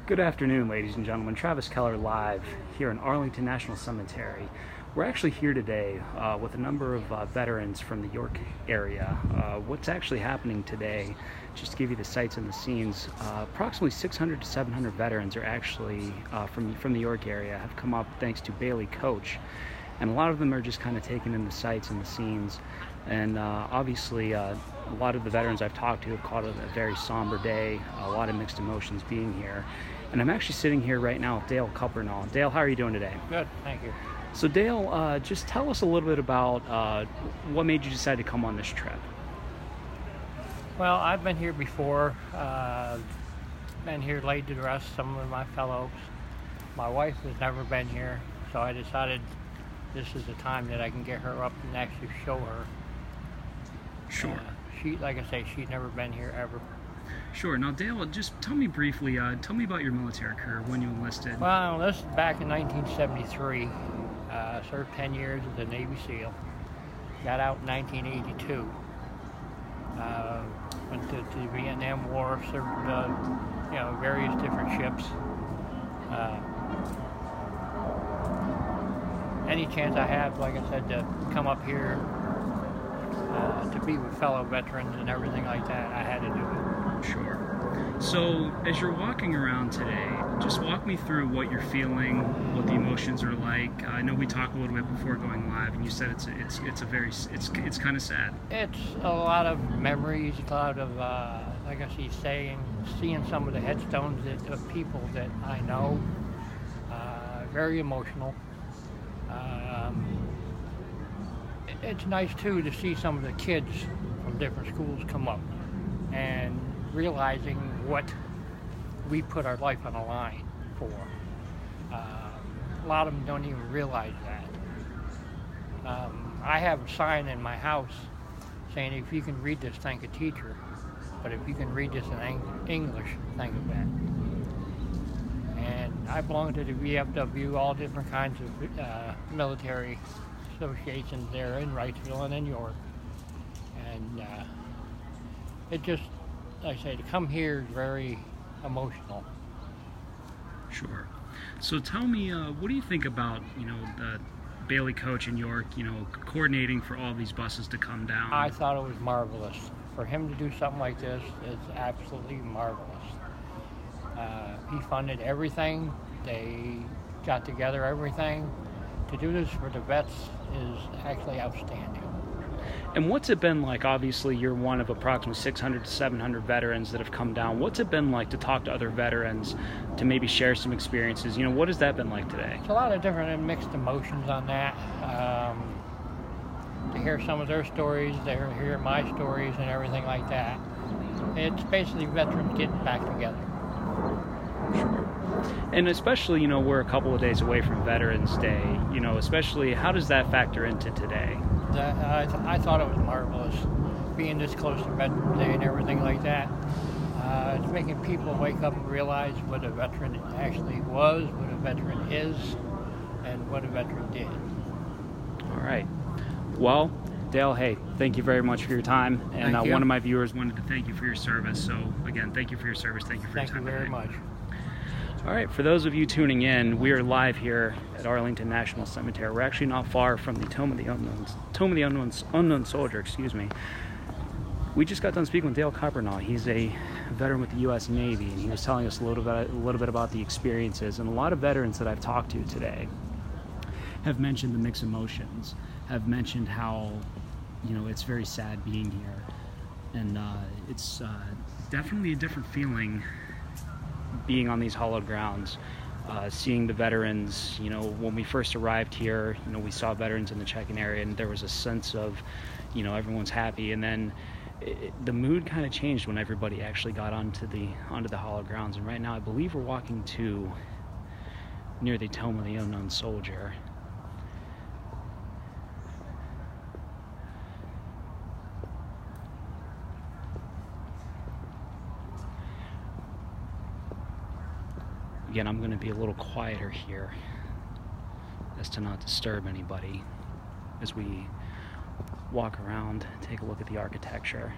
Good afternoon, ladies and gentlemen. Travis Keller live here in Arlington National Cemetery. We're actually here today with a number of veterans from the York area. What's actually happening today, just to give you the sights and the scenes, approximately 600 to 700 veterans are actually from the York area have come up thanks to Bailey Coach. And a lot of them are just kind of taking in the sights and the scenes. And obviously, a lot of the veterans I've talked to have called it a very somber day, a lot of mixed emotions being here. And I'm actually sitting here right now with Dale Cuppernall. Dale, how are you doing today? Good, thank you. So Dale, just tell us a little bit about what made you decide to come on this trip. Well, I've been here before, been here laid to rest some of my fellows. My wife has never been here, so I decided this is the time that I can get her up and actually show her. Sure. She, like I say, she's never been here ever. Sure. Now, Dale, just tell me briefly, tell me about your military career, when you enlisted. Well, I enlisted back in 1973, served 10 years as a Navy SEAL, got out in 1982, went to the Vietnam War, served various different ships. Any chance I have, like I said, to come up here to be with fellow veterans and everything like that, I had to do it. Sure. So, as you're walking around today, just walk me through what you're feeling, what the emotions are like. I know we talked a little bit before going live, and you said it's kind of sad. It's a lot of memories, a lot of like I see seeing some of the headstones of people that I know. Very emotional. It's nice too to see some of the kids from different schools come up and realizing what we put our life on the line for. A lot of them don't even realize that. I have a sign in my house saying, if you can read this, thank a teacher, but if you can read this in English, thank a vet. And I belong to the VFW, all different kinds of military associations there in Wrightsville and in York. And it just, like I say, to come here is very emotional. Sure. So tell me, what do you think about, the Bailey Coach in York, coordinating for all these buses to come down? I thought it was marvelous. For him to do something like this is absolutely marvelous. He funded everything. They got together everything. To do this for the vets is actually outstanding. And what's it been like? Obviously, you're one of approximately 600 to 700 veterans that have come down. What's it been like to talk to other veterans, to maybe share some experiences? What has that been like today? It's a lot of different and mixed emotions on that. To hear some of their stories, to hear my stories and everything like that. It's basically veterans getting back together. Sure. And especially, we're a couple of days away from Veterans Day, especially how does that factor into today? I thought it was marvelous, being this close to Veterans Day and everything like that. It's making people wake up and realize what a veteran actually was, what a veteran is, and what a veteran did. All right. Well, Dale, hey, thank you very much for your time. And one of my viewers wanted to thank you for your service. So, again, thank you for your service. Thank you for your time. Thank you very much. All right, for those of you tuning in, we are live here at Arlington National Cemetery. We're actually not far from the Tomb of the Unknown Soldier, excuse me. We just got done speaking with Dale Cuppernall. He's a veteran with the U.S. Navy, and he was telling us a little bit about the experiences. And a lot of veterans that I've talked to today have mentioned the mixed emotions, have mentioned how, it's very sad being here. And it's definitely a different feeling being on these hallowed grounds, seeing the veterans. When we first arrived here, we saw veterans in the check-in area, and there was a sense of, everyone's happy. And then the mood kind of changed when everybody actually got onto the hallowed grounds. And right now, I believe we're walking near the Tomb of the Unknown Soldier. Again, I'm going to be a little quieter here as to not disturb anybody as we walk around, take a look at the architecture.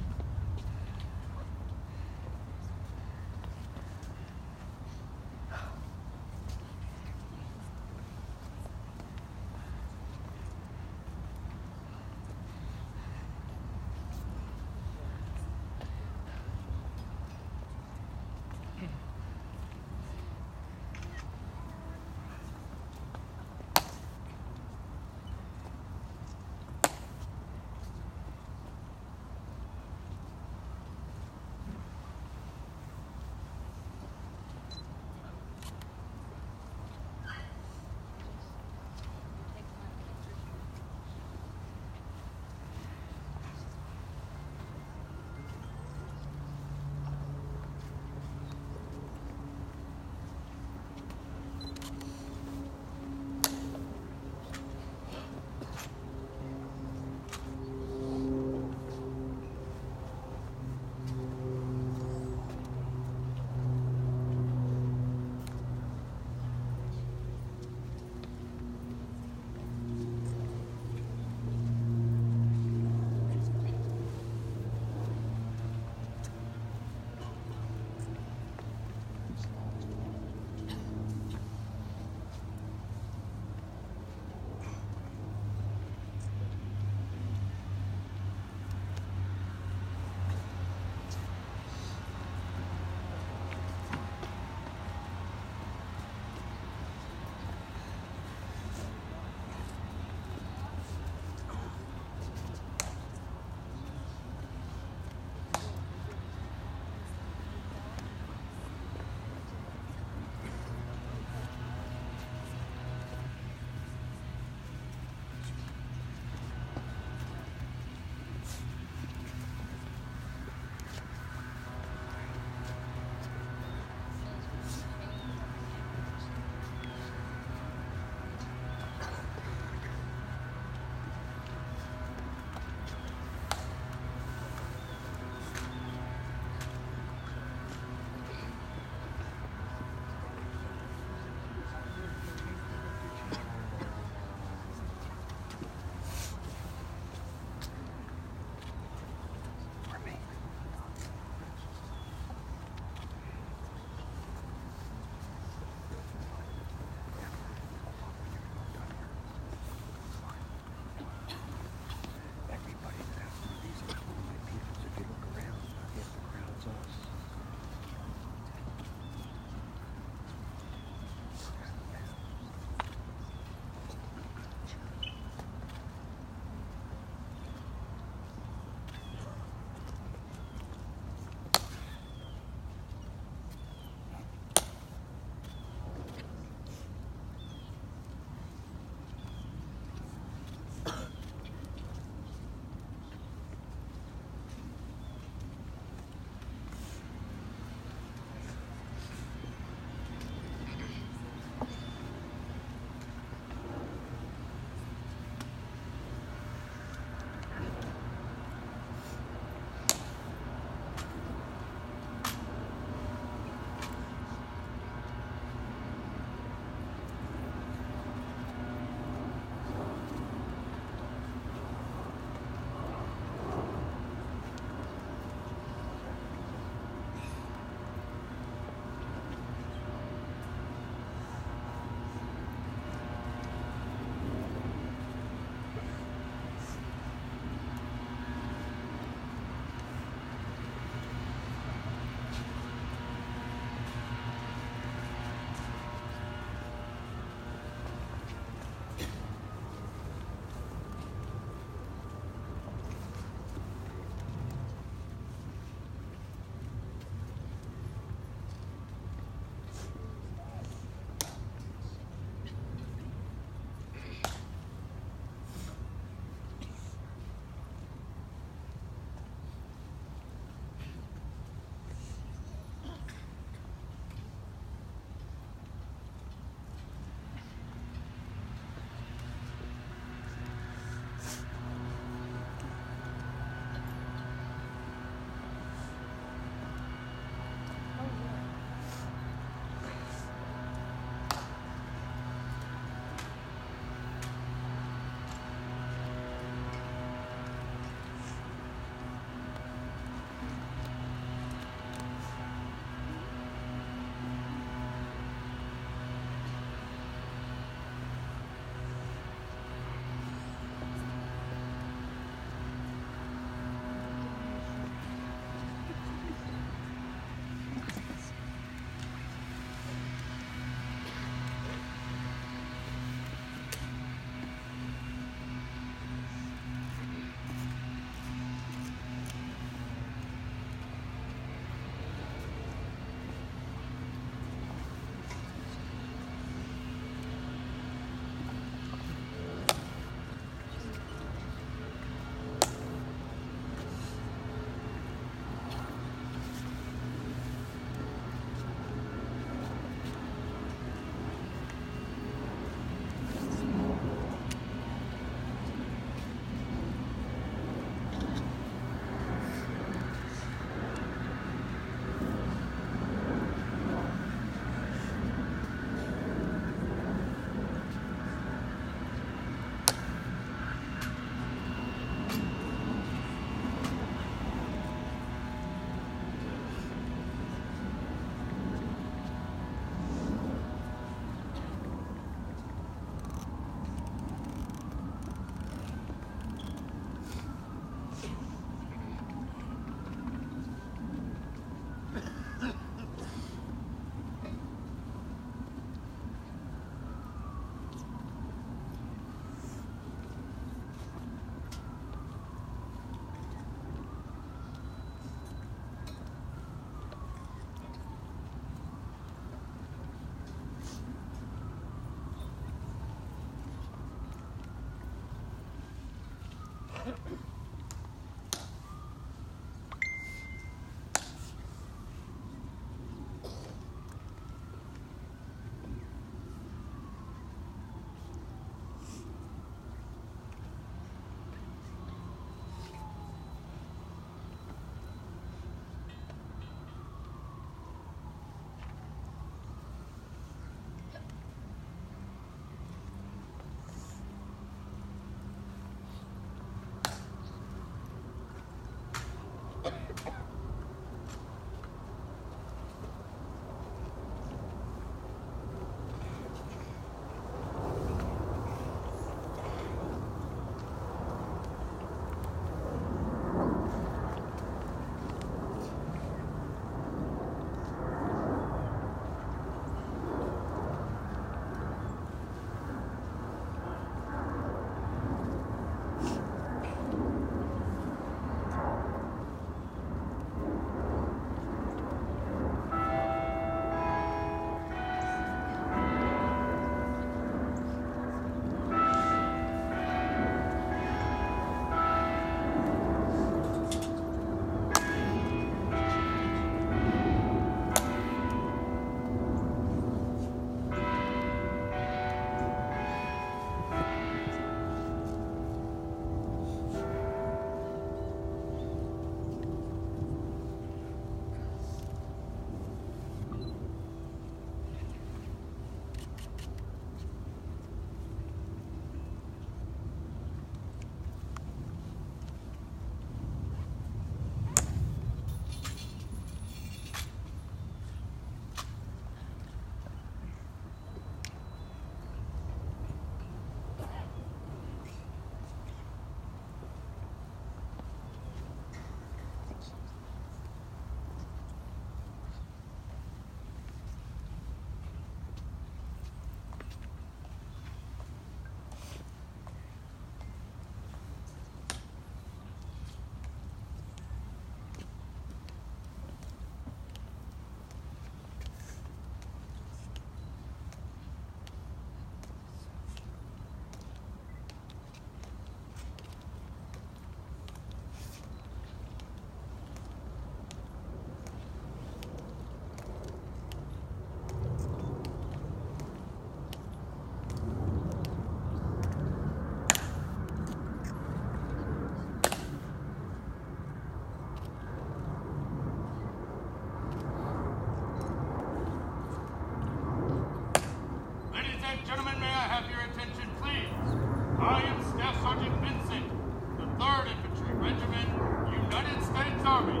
Army,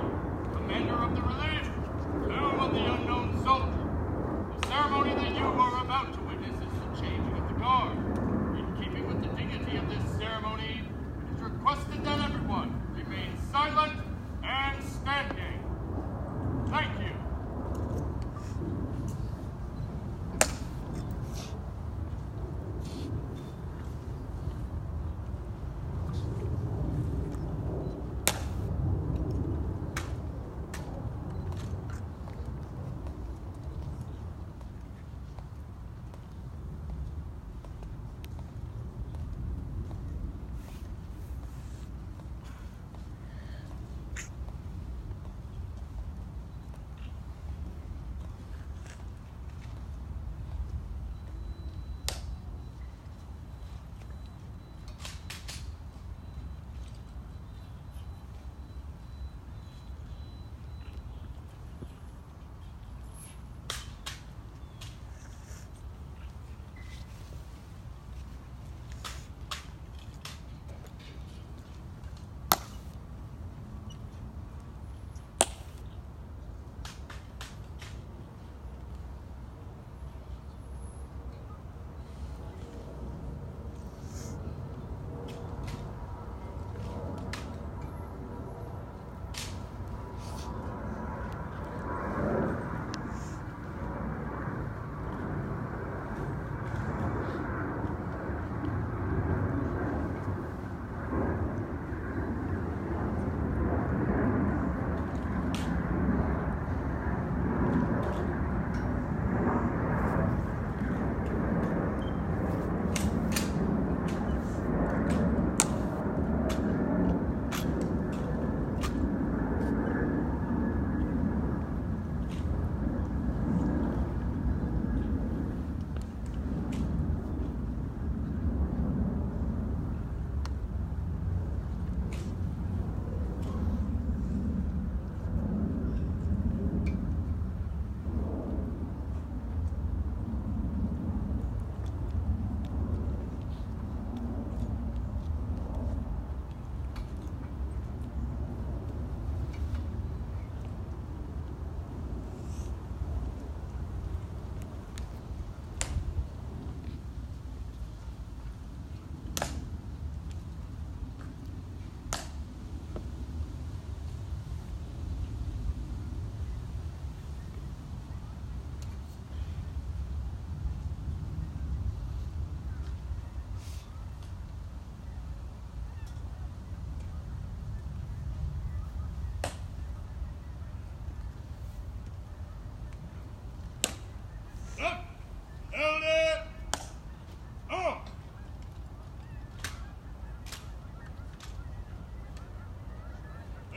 commander of the relief, tomb of the unknown soldier. The ceremony that you are about to witness is the changing of the guard. In keeping with the dignity of this ceremony, it is requested that everyone remain silent and standing. Thank you.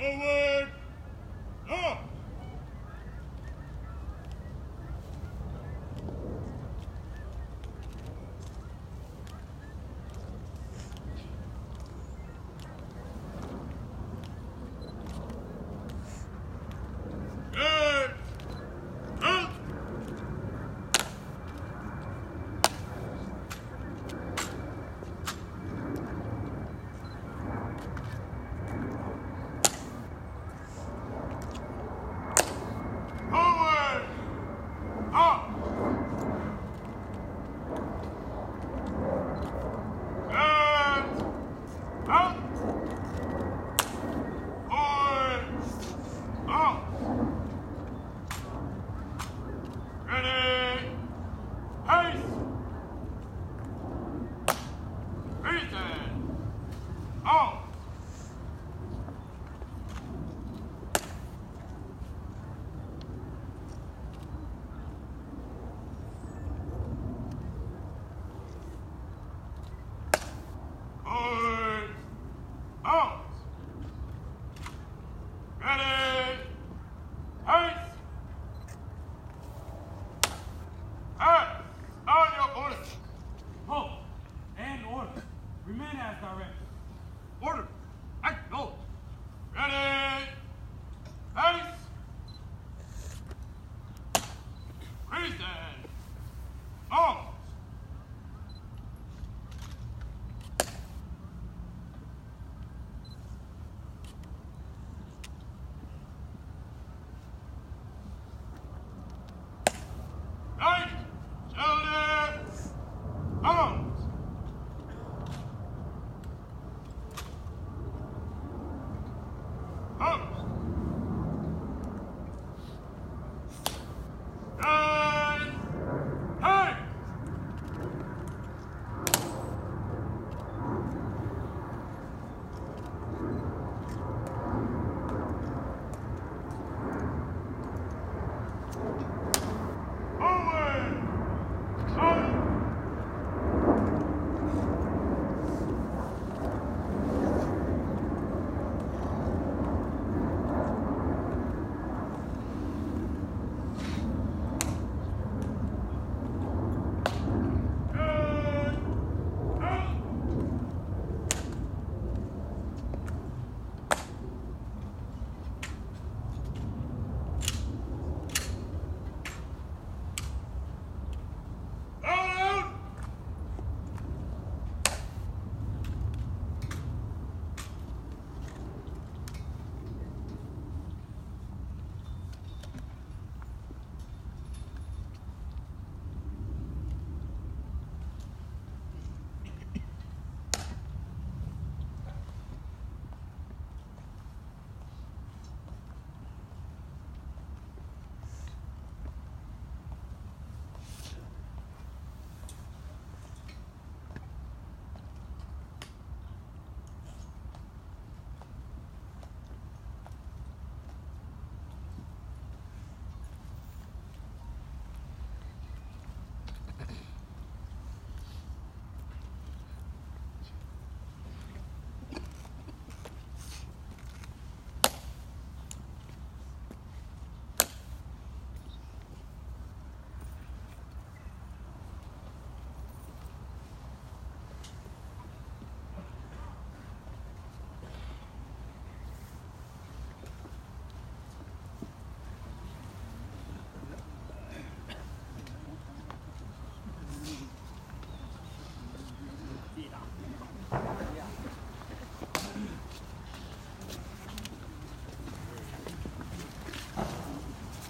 Forward! Up! Good! Out! Forward! Up! And out! Forward! Up! Ready! Pace! Reason! Out! Forward! Out! Ready! Pace! Pass! On your orders! Halt! And order. Remain as directed. Order! Acknowledge! Ready! Pace! Reason! Out!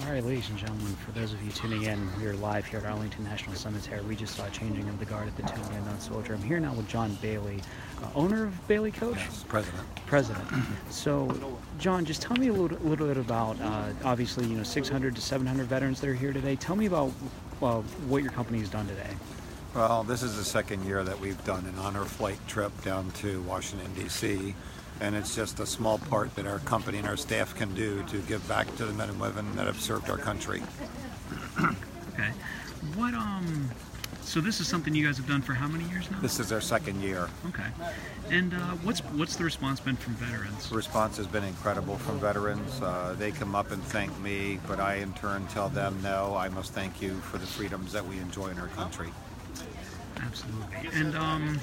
All right, ladies and gentlemen, for those of you tuning in, we are live here at Arlington National Cemetery. We just saw a changing of the guard at the Tomb of the Unknown Soldier. I'm here now with John Bailey, owner of Bailey Coach? Yes, president. President. So, John, just tell me a little bit about, obviously, 600 to 700 veterans that are here today. Tell me about what your company has done today. Well, this is the second year that we've done an honor flight trip down to Washington, D.C., and it's just a small part that our company and our staff can do to give back to the men and women that have served our country. Okay. So this is something you guys have done for how many years now? This is our second year. Okay. And what's the response been from veterans? The response has been incredible from veterans. They come up and thank me, but I in turn tell them, no, I must thank you for the freedoms that we enjoy in our country. Absolutely. And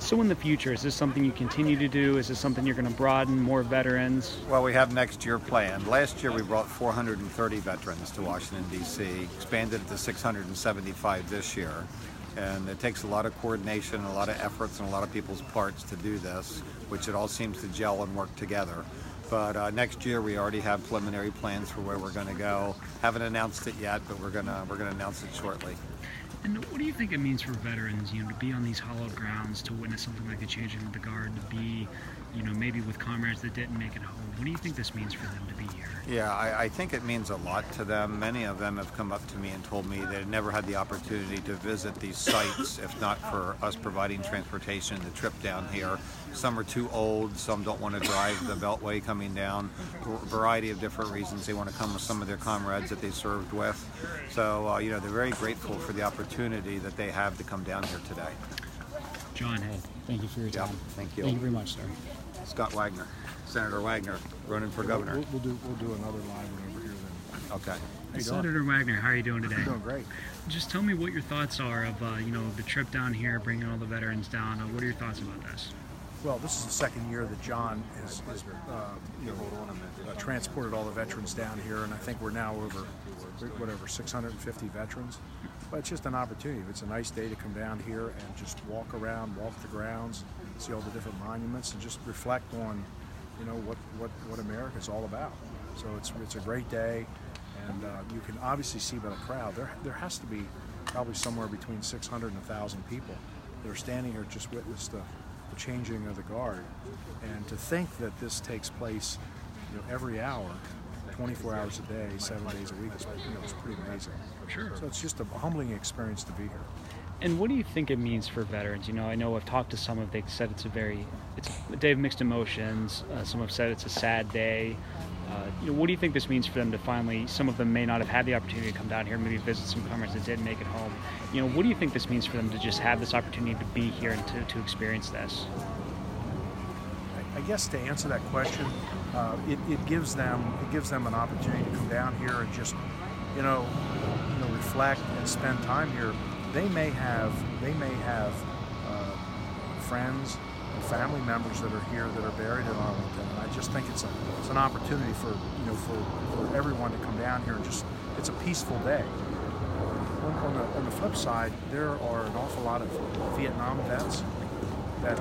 so in the future, is this something you continue to do? Is this something you're going to broaden, more veterans? Well, we have next year planned. Last year we brought 430 veterans to Washington, D.C., expanded it to 675 this year. And it takes a lot of coordination, a lot of efforts, and a lot of people's parts to do this, which it all seems to gel and work together. But next year we already have preliminary plans for where we're going to go. Haven't announced it yet, but we're gonna announce it shortly. And what do you think it means for veterans, to be on these hallowed grounds, to witness something like the changing of the guard, to be, maybe with comrades that didn't make it home? What do you think this means for them to be here? Yeah, I think it means a lot to them. Many of them have come up to me and told me they had never had the opportunity to visit these sites if not for us providing transportation, the trip down here. Some are too old, some don't want to drive the Beltway coming down, a variety of different reasons. They want to come with some of their comrades that they served with. So, they're very grateful for the opportunity that they have to come down here today. John, hey, thank you for your time. Thank you. Thank you very much, sir. Scott Wagner, Senator Wagner, running for governor. We'll do another live one over here then. Okay. How you Senator doing? Wagner, how are you doing today? I'm doing great. Just tell me what your thoughts are of, the trip down here, bringing all the veterans down. What are your thoughts about this? Well, this is the second year that John has transported all the veterans down here, and I think we're now over, 650 veterans. But it's just an opportunity. It's a nice day to come down here and just walk around, walk the grounds, see all the different monuments, and just reflect on, what America's all about. So it's a great day, and you can obviously see by the crowd there has to be probably somewhere between 600 and 1,000 people that are standing here just witness the changing of the guard. And to think that this takes place every hour, 24 hours a day, 7 days a week, is pretty amazing. Sure. So it's just a humbling experience to be here. And what do you think it means for veterans? I know I've talked to some of them, they've said it's a day of mixed emotions. Some have said it's a sad day. What do you think this means for them to finally, some of them may not have had the opportunity to come down here, maybe visit some comrades that didn't make it home. What do you think this means for them to just have this opportunity to be here and to experience this? I guess to answer that question, it gives them an opportunity to come down here and just reflect and spend time here. They may have friends and family members that are here that are buried in Arlington, and I just think it's an opportunity for everyone to come down here and it's a peaceful day. On the flip side, there are an awful lot of Vietnam vets that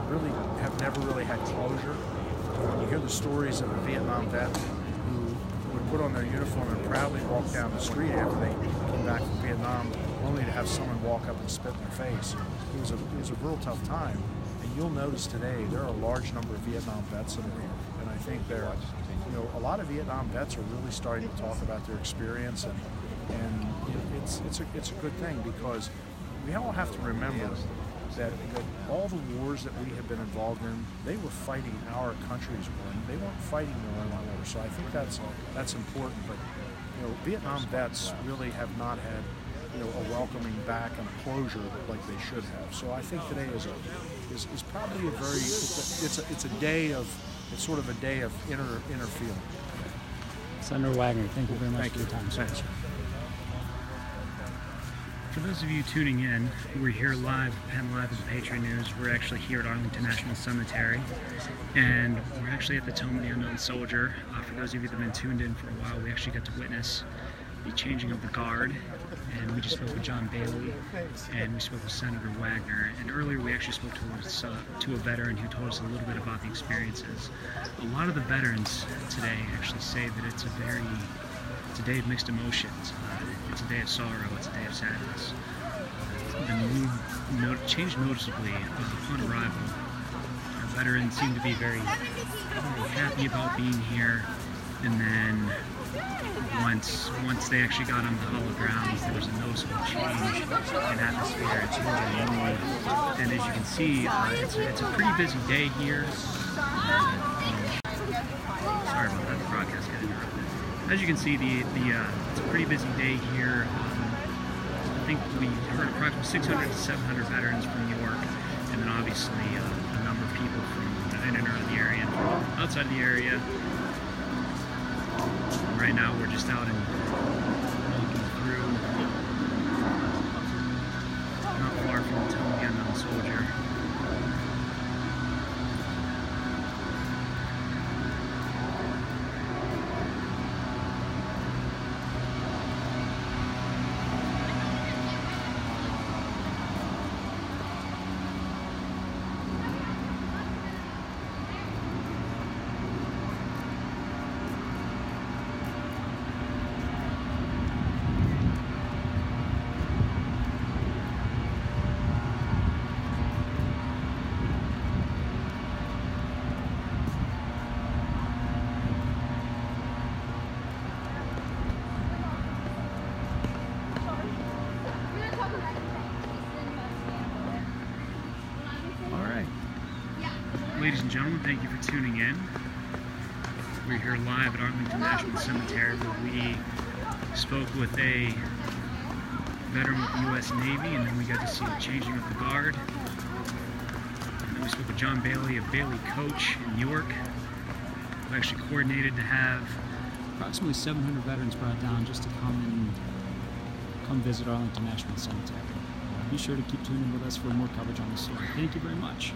really have never really had closure. When you hear the stories of a Vietnam vet who would put on their uniform and proudly walk down the street after they came back from Vietnam, only to have someone walk up and spit in their face. It was a real tough time. And you'll notice today there are a large number of Vietnam vets that are here, and I think a lot of Vietnam vets are really starting to talk about their experience, and it's a good thing, because we all have to remember that all the wars that we have been involved in, they were fighting our country's war. They weren't fighting their own war. So I think that's important. But Vietnam vets really have not had a welcoming back and a closure like they should have. So I think today is probably a very it's sort of a day of inner feeling. Senator Wagner, thank you very much for your time, sir. For those of you tuning in, we're here live at PennLive with Patriot News. We're actually here at Arlington National Cemetery, and we're actually at the Tomb of the Unknown Soldier. For those of you that have been tuned in for a while, we actually got to witness the changing of the guard, and we just spoke with John Bailey, and we spoke with Senator Wagner, and earlier we actually spoke to a veteran who told us a little bit about the experiences. A lot of the veterans today actually say that it's a day of mixed emotions. It's a day of sorrow, it's a day of sadness. The mood changed noticeably upon arrival. Our veterans seem to be very happy about being here, and then once they actually got on the hollow grounds, there was a noticeable change in atmosphere, a change in mood. And as you can see, it's a pretty busy day here. Sorry about that, the broadcast got interrupted. As you can see, it's a pretty busy day here. I think we heard approximately 600 to 700 veterans from York, and then obviously a number of people from in and around the area and from outside of the area. Right now we're just out and walking through, not far from the Tomb of the Unknown Soldier. Ladies and gentlemen, thank you for tuning in. We're here live at Arlington National Cemetery, where we spoke with a veteran with the U.S. Navy, and then we got to see the changing of the guard. And then we spoke with John Bailey of Bailey Coach in York, who actually coordinated to have approximately 700 veterans brought down just to come visit Arlington National Cemetery. Be sure to keep tuning in with us for more coverage on the story. Thank you very much.